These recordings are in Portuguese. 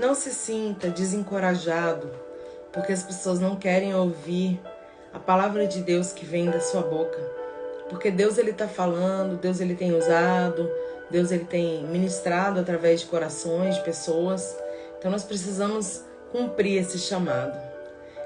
Não se sinta desencorajado, porque as pessoas não querem ouvir a palavra de Deus que vem da sua boca. Porque Deus ele está falando, Deus ele tem usado, Deus ele tem ministrado através de corações, de pessoas. Então nós precisamos cumprir esse chamado.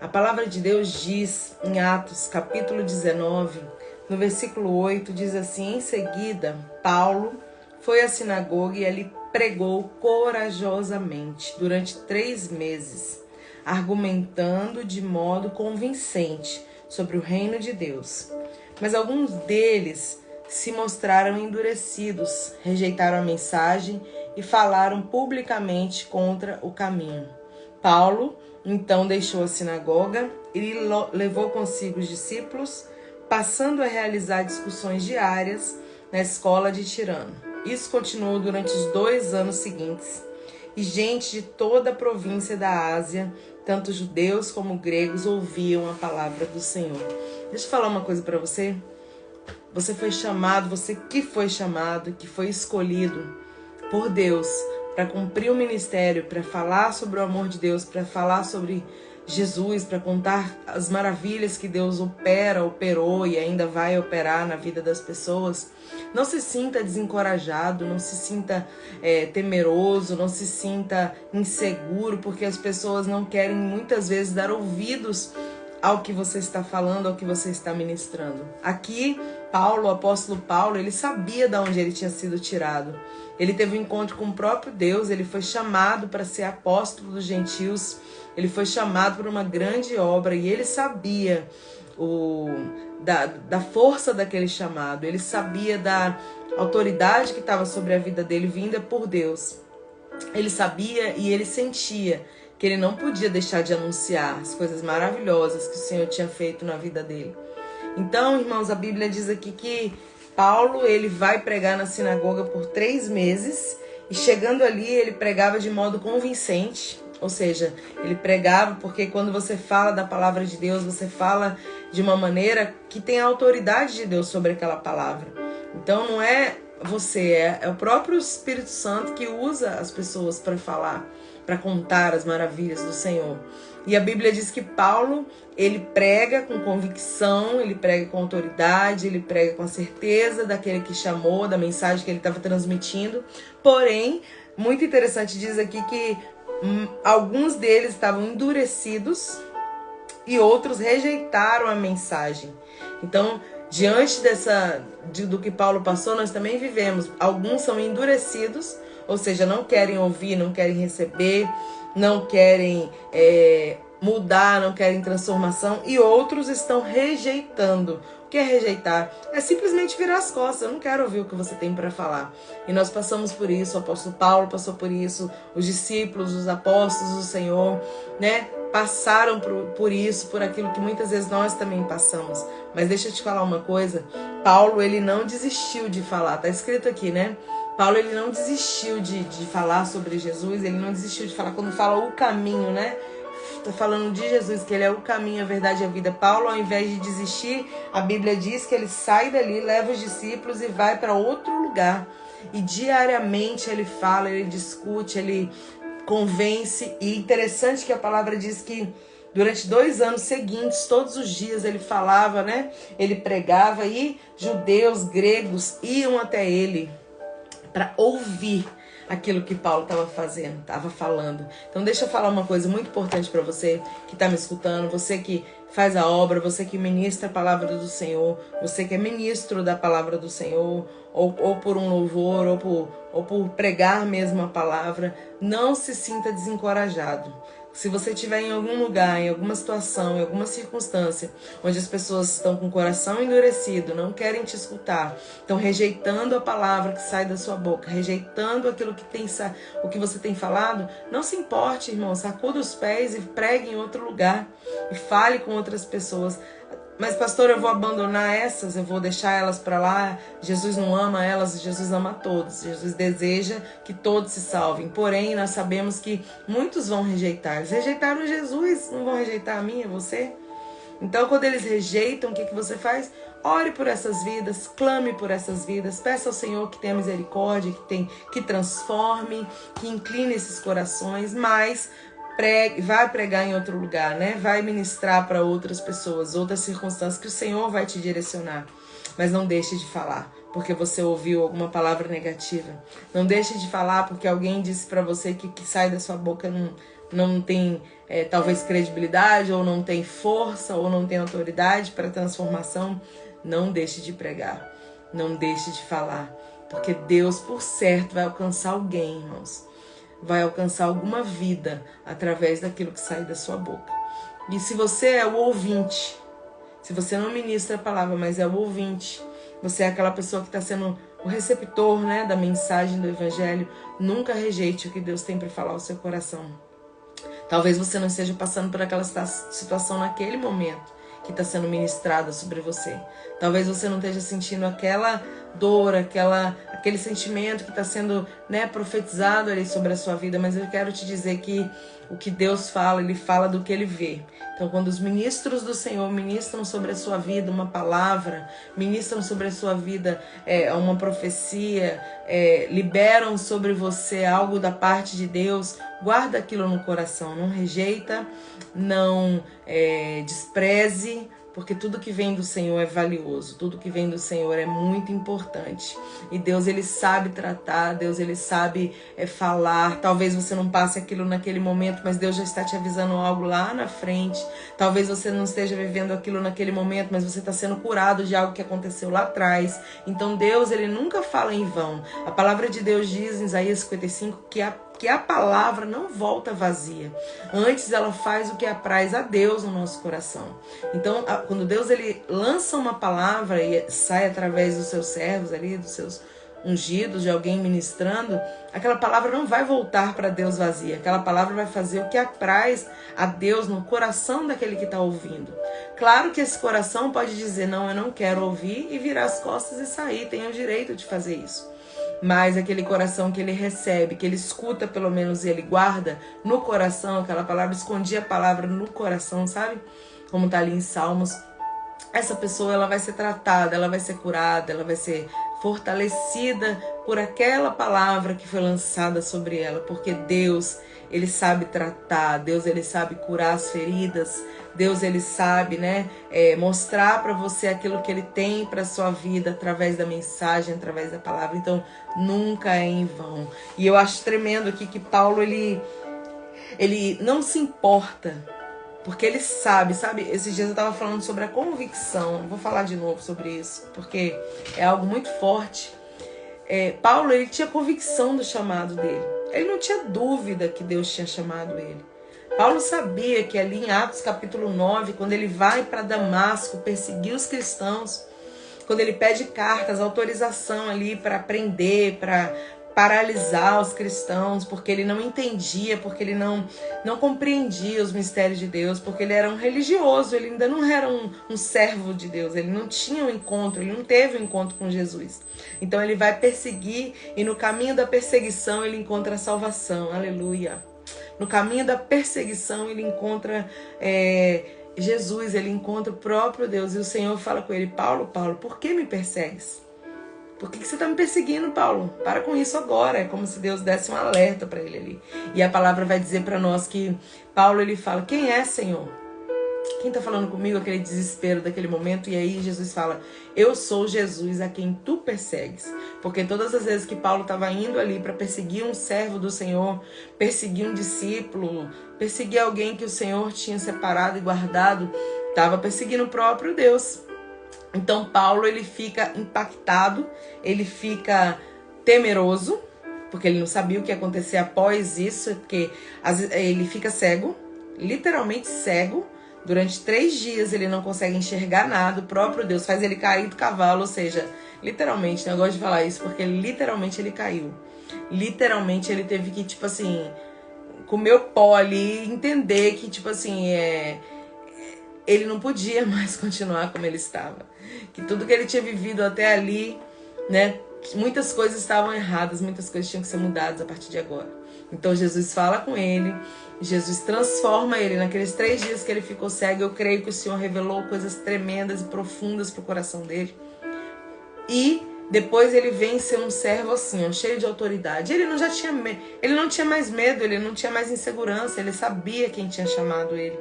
A palavra de Deus diz em Atos capítulo 19, no versículo 8, diz assim: em seguida, Paulo foi à sinagoga e ali pregou corajosamente durante 3 meses, argumentando de modo convincente sobre o reino de Deus. Mas alguns deles se mostraram endurecidos, rejeitaram a mensagem e falaram publicamente contra o caminho. Paulo então deixou a sinagoga e levou consigo os discípulos, passando a realizar discussões diárias na escola de Tirano. Isso continuou durante os 2 anos seguintes, e gente de toda a província da Ásia, tanto judeus como gregos, ouviam a palavra do Senhor. Deixa eu falar uma coisa para você. Você foi chamado, você que foi chamado, que foi escolhido por Deus para cumprir o ministério, para falar sobre o amor de Deus, para falar sobre Jesus, para contar as maravilhas que Deus operou e ainda vai operar na vida das pessoas. Não se sinta desencorajado, não se sinta temeroso, não se sinta inseguro, porque as pessoas não querem muitas vezes dar ouvidos ao que você está falando, ao que você está ministrando. Aqui, Paulo, o apóstolo Paulo, ele sabia de onde ele tinha sido tirado. Ele teve um encontro com o próprio Deus, ele foi chamado para ser apóstolo dos gentios, ele foi chamado por uma grande obra e ele sabia da força daquele chamado, ele sabia da autoridade que estava sobre a vida dele, vinda por Deus. Ele sabia e ele sentia que ele não podia deixar de anunciar as coisas maravilhosas que o Senhor tinha feito na vida dele. Então, irmãos, a Bíblia diz aqui que Paulo, ele vai pregar na sinagoga por 3 meses, e chegando ali, ele pregava de modo convincente, ou seja, ele pregava porque quando você fala da palavra de Deus, você fala de uma maneira que tem a autoridade de Deus sobre aquela palavra. Então, não é você, é o próprio Espírito Santo que usa as pessoas para falar, para contar as maravilhas do Senhor. E a Bíblia diz que Paulo, ele prega com convicção, ele prega com autoridade, ele prega com a certeza daquele que chamou, da mensagem que ele estava transmitindo. Porém, muito interessante, diz aqui que alguns deles estavam endurecidos e outros rejeitaram a mensagem. Então, diante do que Paulo passou, nós também vivemos. Alguns são endurecidos, ou seja, não querem ouvir, não querem receber, não querem mudar, não querem transformação, e outros estão rejeitando. O que é rejeitar? É simplesmente virar as costas. Eu não quero ouvir o que você tem para falar. E nós passamos por isso, o apóstolo Paulo passou por isso, os discípulos, os apóstolos do Senhor, né? Passaram por isso, por aquilo que muitas vezes nós também passamos. Mas deixa eu te falar uma coisa. Paulo, ele não desistiu de falar. Tá escrito aqui, né? Paulo, ele não desistiu de falar sobre Jesus. Ele não desistiu de falar. Quando fala o caminho, né? Tá falando de Jesus, que ele é o caminho, a verdade e a vida. Paulo, ao invés de desistir, a Bíblia diz que ele sai dali, leva os discípulos e vai para outro lugar. E diariamente ele fala, ele discute, ele convence. E interessante que a palavra diz que durante 2 anos seguintes, todos os dias ele falava, né? Ele pregava e judeus, gregos iam até ele para ouvir aquilo que Paulo estava falando. Então deixa eu falar uma coisa muito importante para você que está me escutando, você que faz a obra, você que ministra a palavra do Senhor, você que é ministro da palavra do Senhor, ou por um louvor, ou por pregar mesmo a palavra. Não se sinta desencorajado. Se você estiver em algum lugar, em alguma situação, em alguma circunstância, onde as pessoas estão com o coração endurecido, não querem te escutar, estão rejeitando a palavra que sai da sua boca, rejeitando aquilo o que você tem falado, não se importe, irmão, sacuda os pés e pregue em outro lugar e fale com outras pessoas. Mas, pastor, eu vou abandonar essas, eu vou deixar elas para lá. Jesus não ama elas, Jesus ama a todos. Jesus deseja que todos se salvem. Porém, nós sabemos que muitos vão rejeitar. Eles rejeitaram Jesus, não vão rejeitar a mim, a você? Então, quando eles rejeitam, o que você faz? ore por essas vidas, clame por essas vidas, peça ao Senhor que tenha misericórdia, que transforme, que incline esses corações, mas vai pregar em outro lugar, né? Vai ministrar para outras pessoas, outras circunstâncias que o Senhor vai te direcionar. Mas não deixe de falar porque você ouviu alguma palavra negativa. Não deixe de falar porque alguém disse para você que o que sai da sua boca não tem talvez credibilidade, ou não tem força, ou não tem autoridade para transformação. Não deixe de pregar. Não deixe de falar. Porque Deus, por certo, vai alcançar alguém, irmãos. Vai alcançar alguma vida através daquilo que sai da sua boca. E se você é o ouvinte, se você não ministra a palavra, mas é o ouvinte, você é aquela pessoa que está sendo o receptor, né, da mensagem do Evangelho, nunca rejeite o que Deus tem para falar ao seu coração. Talvez você não esteja passando por aquela situação naquele momento que está sendo ministrada sobre você. Talvez você não esteja sentindo aquela dor, aquele sentimento que está sendo, né, profetizado ali sobre a sua vida, mas eu quero te dizer que o que Deus fala, Ele fala do que Ele vê. Então, quando os ministros do Senhor ministram sobre a sua vida uma palavra, ministram sobre a sua vida uma profecia, liberam sobre você algo da parte de Deus, guarda aquilo no coração, não rejeita, não despreze, porque tudo que vem do Senhor é valioso, tudo que vem do Senhor é muito importante. E Deus, Ele sabe tratar, Deus, Ele sabe falar. Talvez você não passe aquilo naquele momento, mas Deus já está te avisando algo lá na frente. Talvez você não esteja vivendo aquilo naquele momento, mas você está sendo curado de algo que aconteceu lá atrás. Então Deus, Ele nunca fala em vão. A palavra de Deus diz em Isaías 55 que a palavra não volta vazia. Antes ela faz o que apraz a Deus no nosso coração. Então, quando Deus ele lança uma palavra e sai através dos seus servos ali, dos seus ungidos, de alguém ministrando, aquela palavra não vai voltar para Deus vazia. Aquela palavra vai fazer o que apraz a Deus no coração daquele que está ouvindo. Claro que esse coração pode dizer, não, eu não quero ouvir, e virar as costas e sair. Tem o direito de fazer isso. Mas aquele coração que ele recebe, que ele escuta pelo menos e ele guarda no coração, aquela palavra, escondia a palavra no coração, sabe? Como está ali em Salmos. Essa pessoa ela vai ser tratada, ela vai ser curada, ela vai ser fortalecida por aquela palavra que foi lançada sobre ela. Porque Deus, Ele sabe tratar, Deus, Ele sabe curar as feridas, Deus, Ele sabe, né, mostrar para você aquilo que Ele tem para sua vida através da mensagem, através da palavra. Então, nunca é em vão. E eu acho tremendo aqui que Paulo, ele não se importa, porque ele sabe, esses dias eu estava falando sobre a convicção, vou falar de novo sobre isso, porque é algo muito forte. Paulo, ele tinha convicção do chamado dele, ele não tinha dúvida que Deus tinha chamado ele. Paulo sabia que ali em Atos capítulo 9, quando ele vai para Damasco perseguir os cristãos, quando ele pede cartas, autorização ali para prender, para paralisar os cristãos, porque ele não entendia, porque ele não compreendia os mistérios de Deus, porque ele era um religioso, ele ainda não era um servo de Deus, ele não tinha um encontro, ele não teve um encontro com Jesus. Então ele vai perseguir, e no caminho da perseguição ele encontra a salvação, aleluia. No caminho da perseguição ele encontra Jesus, ele encontra o próprio Deus, e o Senhor fala com ele, Paulo, por que me persegues? Por que você está me perseguindo, Paulo? Para com isso agora. É como se Deus desse um alerta para ele ali. E a palavra vai dizer para nós que Paulo, ele fala, quem é, Senhor? Quem está falando comigo? Aquele desespero daquele momento. E aí Jesus fala, eu sou Jesus a quem tu persegues. Porque todas as vezes que Paulo estava indo ali para perseguir um servo do Senhor, perseguir um discípulo, perseguir alguém que o Senhor tinha separado e guardado, estava perseguindo o próprio Deus. Então Paulo, ele fica impactado, ele fica temeroso, porque ele não sabia o que ia acontecer após isso, porque ele fica cego, literalmente cego. Durante 3 dias ele não consegue enxergar nada, o próprio Deus faz ele cair do cavalo, ou seja, literalmente, né? Eu gosto de falar isso, porque literalmente ele caiu. Literalmente ele teve que, tipo assim, comer o pó ali, entender que, tipo assim, ele não podia mais continuar como ele estava. Que tudo que ele tinha vivido até ali, né? Muitas coisas estavam erradas, muitas coisas tinham que ser mudadas a partir de agora. Então Jesus fala com ele, Jesus transforma ele. Naqueles 3 dias que ele ficou cego, eu creio que o Senhor revelou coisas tremendas e profundas para o coração dele. E depois ele vem ser um servo assim, ó, cheio de autoridade. Ele não tinha mais medo, ele não tinha mais insegurança, ele sabia quem tinha chamado ele.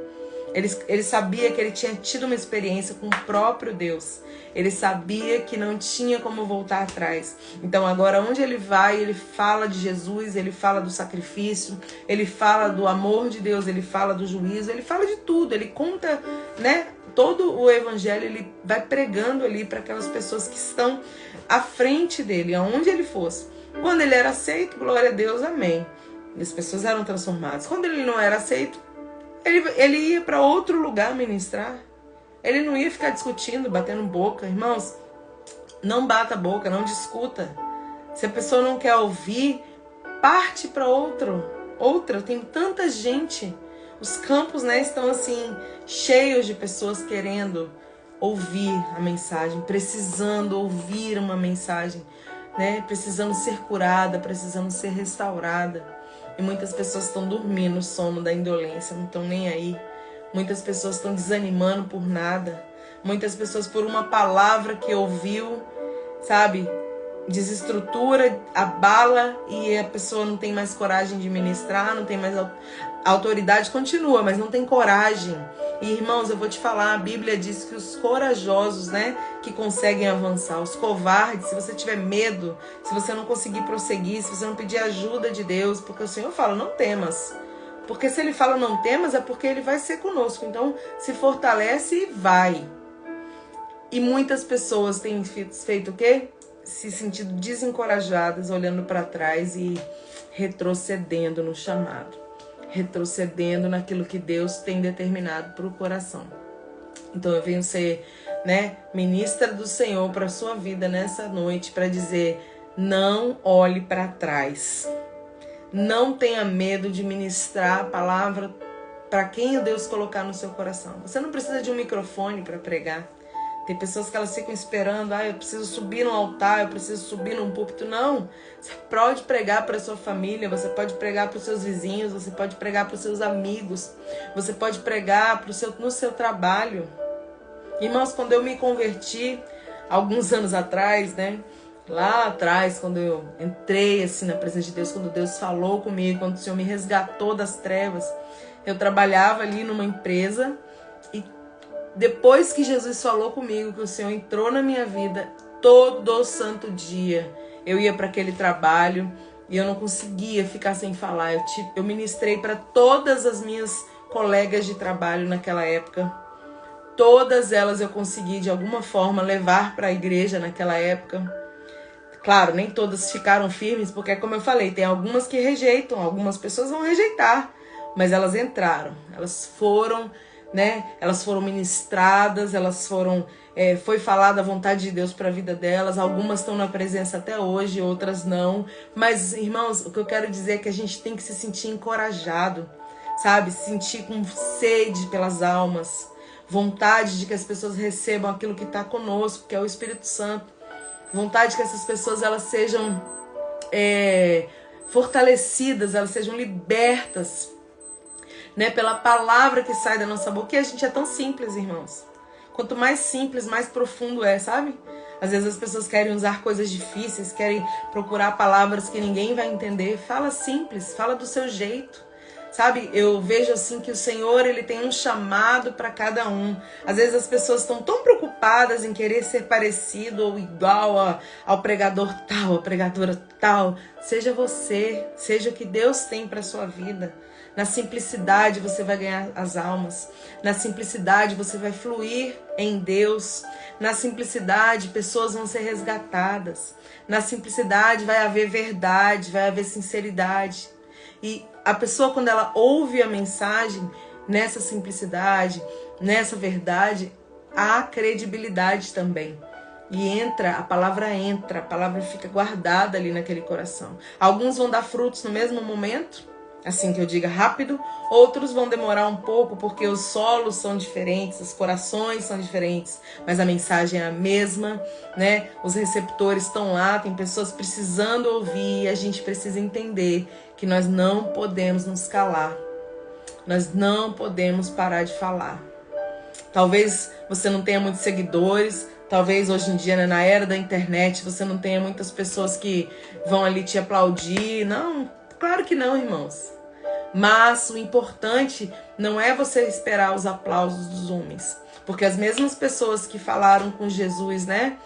Ele sabia que ele tinha tido uma experiência com o próprio Deus. Ele sabia que não tinha como voltar atrás. Então agora onde ele vai, ele fala de Jesus, ele fala do sacrifício, ele fala do amor de Deus, ele fala do juízo, ele fala de tudo. Ele conta, né, todo o evangelho, ele vai pregando ali para aquelas pessoas que estão à frente dele, aonde ele fosse. Quando ele era aceito, glória a Deus, amém. E as pessoas eram transformadas. Quando ele não era aceito, ele ia para outro lugar ministrar. Ele não ia ficar discutindo, batendo boca. Irmãos, não bata a boca, não discuta. Se a pessoa não quer ouvir, parte para outra. Tem tanta gente. Os campos, né, estão assim, cheios de pessoas querendo ouvir a mensagem, precisando ouvir uma mensagem, né, precisando ser curada, precisando ser restaurada. E muitas pessoas estão dormindo o sono da indolência, não estão nem aí. Muitas pessoas estão desanimando por nada. Muitas pessoas por uma palavra que ouviu, sabe, desestrutura, abala e a pessoa não tem mais coragem de ministrar, não tem mais autoridade, continua, mas não tem coragem. E irmãos, eu vou te falar, a Bíblia diz que os corajosos, né, que conseguem avançar, os covardes, se você tiver medo, se você não conseguir prosseguir, se você não pedir ajuda de Deus, porque o Senhor fala, não temas. Porque se ele fala não temas, é porque ele vai ser conosco. Então, se fortalece e vai. E muitas pessoas têm feito o quê? Se sentindo desencorajadas, olhando para trás e retrocedendo no chamado. Retrocedendo naquilo que Deus tem determinado para o coração. Então eu venho ser, né, ministra do Senhor para a sua vida nessa noite, para dizer, não olhe para trás. Não tenha medo de ministrar a palavra para quem Deus colocar no seu coração. Você não precisa de um microfone para pregar. Tem pessoas que elas ficam esperando, eu preciso subir no altar, eu preciso subir num púlpito. Não, você pode pregar para a sua família, você pode pregar para os seus vizinhos, você pode pregar para os seus amigos, você pode pregar no seu trabalho. Irmãos, quando eu me converti, alguns anos atrás, né? Lá atrás, quando eu entrei assim na presença de Deus, quando Deus falou comigo, quando o Senhor me resgatou das trevas, eu trabalhava ali numa empresa e depois que Jesus falou comigo, que o Senhor entrou na minha vida, todo santo dia eu ia para aquele trabalho e eu não conseguia ficar sem falar. Eu ministrei para todas as minhas colegas de trabalho naquela época. Todas elas eu consegui de alguma forma levar para a igreja naquela época. Claro, nem todas ficaram firmes, porque como eu falei, tem algumas que rejeitam, algumas pessoas vão rejeitar, mas elas entraram, elas foram, né? Elas foram ministradas, elas foram, foi falada a vontade de Deus para a vida delas. Algumas estão na presença até hoje, outras não. Mas, irmãos, o que eu quero dizer é que a gente tem que se sentir encorajado, sabe? Se sentir com sede pelas almas, vontade de que as pessoas recebam aquilo que está conosco, que é o Espírito Santo. Vontade que essas pessoas elas sejam fortalecidas, elas sejam libertas, né, pela palavra que sai da nossa boca. E a gente é tão simples, irmãos. Quanto mais simples, mais profundo é, sabe? Às vezes as pessoas querem usar coisas difíceis, querem procurar palavras que ninguém vai entender. Fala simples, fala do seu jeito. Sabe, eu vejo assim que o Senhor, Ele tem um chamado para cada um. Às vezes as pessoas estão tão preocupadas em querer ser parecido ou igual ao pregador tal, à pregadora tal. Seja você, seja o que Deus tem para sua vida. Na simplicidade você vai ganhar as almas. Na simplicidade você vai fluir em Deus. Na simplicidade pessoas vão ser resgatadas. Na simplicidade vai haver verdade, vai haver sinceridade. E a pessoa, quando ela ouve a mensagem nessa simplicidade, nessa verdade, há credibilidade também. E a palavra fica guardada ali naquele coração. Alguns vão dar frutos no mesmo momento, assim que eu diga, rápido. Outros vão demorar um pouco porque os solos são diferentes, os corações são diferentes, mas a mensagem é a mesma, né? Os receptores estão lá, tem pessoas precisando ouvir e a gente precisa entender que nós não podemos nos calar. Nós não podemos parar de falar. Talvez você não tenha muitos seguidores, talvez hoje em dia, né, na era da internet, você não tenha muitas pessoas que vão ali te aplaudir. Não, claro que não, irmãos. Mas o importante não é você esperar os aplausos dos homens. Porque as mesmas pessoas que falaram com Jesus, né?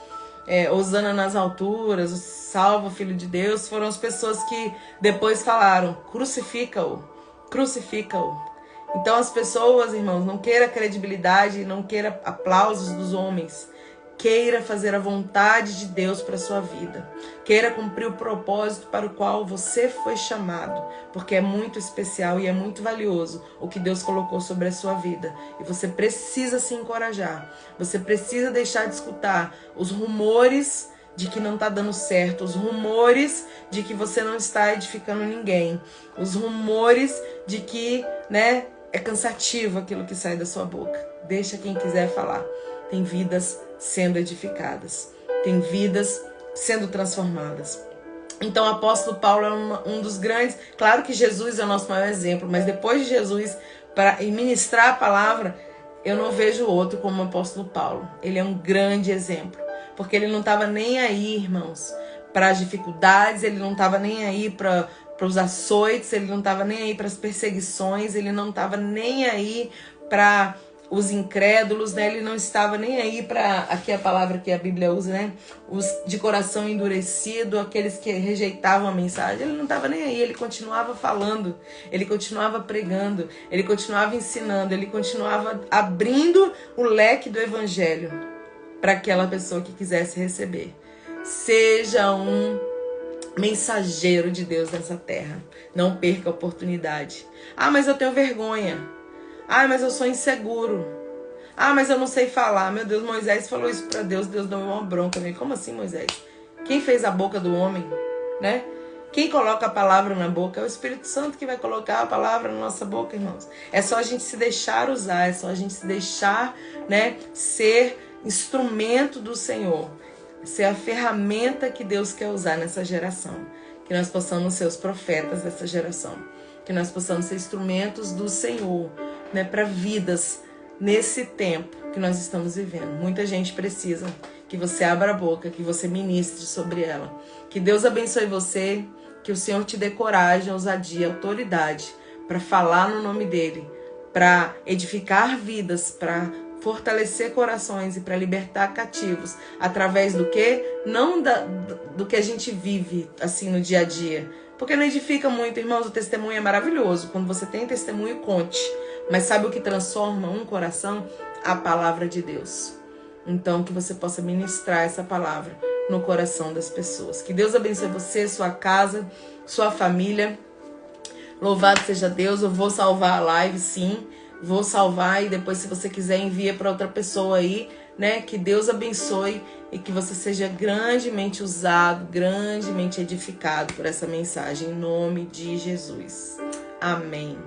Hosana nas alturas, salva o Filho de Deus, foram as pessoas que depois falaram, crucifica-o, crucifica-o. Então as pessoas, irmãos, não queira credibilidade, não queira aplausos dos homens. Queira fazer a vontade de Deus para a sua vida. Queira cumprir o propósito para o qual você foi chamado. Porque é muito especial e é muito valioso o que Deus colocou sobre a sua vida. E você precisa se encorajar. Você precisa deixar de escutar os rumores de que não está dando certo. Os rumores de que você não está edificando ninguém. Os rumores de que, né, é cansativo aquilo que sai da sua boca. Deixa quem quiser falar. Tem vidas sendo edificadas. Tem vidas sendo transformadas. Então o apóstolo Paulo é um dos grandes... Claro que Jesus é o nosso maior exemplo, mas depois de Jesus, para ministrar a palavra, eu não vejo outro como o apóstolo Paulo. Ele é um grande exemplo. Porque ele não estava nem aí, irmãos, para as dificuldades, ele não estava nem aí para os açoites, ele não estava nem aí para as perseguições, ele não estava nem aí para os incrédulos, né? Ele não estava nem aí para, aqui é a palavra que a Bíblia usa, né? Os de coração endurecido, aqueles que rejeitavam a mensagem. Ele não estava nem aí, ele continuava falando, ele continuava pregando, ele continuava ensinando, ele continuava abrindo o leque do evangelho para aquela pessoa que quisesse receber. Seja um mensageiro de Deus nessa terra. Não perca a oportunidade. Ah, mas eu tenho vergonha. Ah, mas eu sou inseguro. Ah, mas eu não sei falar. Meu Deus, Moisés falou isso para Deus. Deus deu uma bronca nele. Como assim, Moisés? Quem fez a boca do homem, né? Quem coloca a palavra na boca é o Espírito Santo que vai colocar a palavra na nossa boca, irmãos. É só a gente se deixar usar. É só a gente se deixar, né, ser instrumento do Senhor. Ser a ferramenta que Deus quer usar nessa geração. Que nós possamos ser os profetas dessa geração. Que nós possamos ser instrumentos do Senhor, né, para vidas nesse tempo que nós estamos vivendo. Muita gente precisa que você abra a boca, que você ministre sobre ela. Que Deus abençoe você, que o Senhor te dê coragem, ousadia, autoridade para falar no nome dEle, para edificar vidas, para fortalecer corações e para libertar cativos. Através do quê? Não do que a gente vive assim no dia a dia. Porque não edifica muito, irmãos. O testemunho é maravilhoso. Quando você tem testemunho, conte. Mas sabe o que transforma um coração? A palavra de Deus. Então, que você possa ministrar essa palavra no coração das pessoas. Que Deus abençoe você, sua casa, sua família. Louvado seja Deus. Eu vou salvar a live, sim. Vou salvar e depois, se você quiser, envia para outra pessoa aí, né? Que Deus abençoe e que você seja grandemente usado, grandemente edificado por essa mensagem. Em nome de Jesus. Amém.